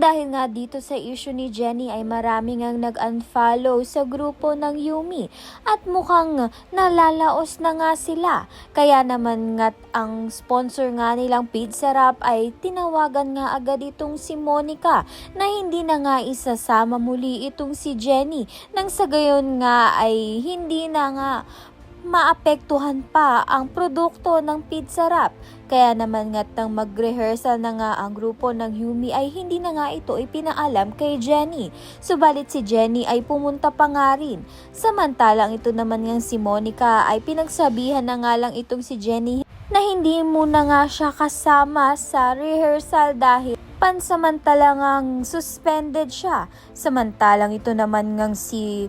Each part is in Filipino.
dahil nga dito sa issue ni Jennie ay marami ngang nag-unfollow sa grupo ng Yumi at mukhang nalalaos na nga sila. Kaya naman nga ang sponsor nga nilang Pizza Wrap ay tinawagan nga agad itong si Monica na hindi na nga isasama muli itong si Jennie nang sa gayon nga ay hindi na nga maapektuhan pa ang produkto ng Pizza Wrap. Kaya naman nga't nang mag-rehearsal na nga ang grupo ng Yumi ay hindi na nga ito ipinaalam kay Jennie. Subalit si Jennie ay pumunta pa nga rin. Samantalang ito naman ngang si Monica ay pinagsabihan na nga lang itong si Jennie na hindi muna nga siya kasama sa rehearsal dahil pansamantalang suspended siya. Samantalang ito naman ngang si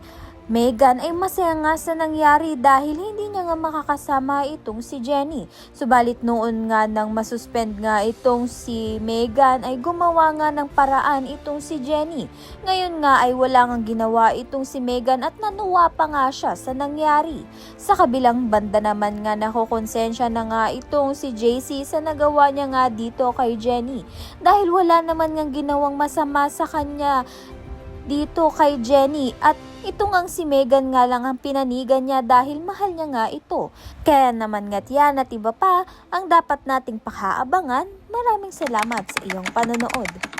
Megan ay masaya nga sa nangyari dahil hindi niya nga makakasama itong si Jennie. Subalit noon nga nang masuspend nga itong si Megan ay gumawa nga ng paraan itong si Jennie. Ngayon nga ay wala ngang ginawa itong si Megan at nanuwa pa nga siya sa nangyari. Sa kabilang banda naman nga nakokonsensya na nga itong si JC sa nagawa niya nga dito kay Jennie. Dahil wala naman ngang ginawang masama sa kanya dito kay Jennie at ito ngang si Megan nga lang ang pinanigan niya dahil mahal niya nga ito. Kaya naman nga't yan at iba pa ang dapat nating pakaabangan. Maraming salamat sa iyong panonood.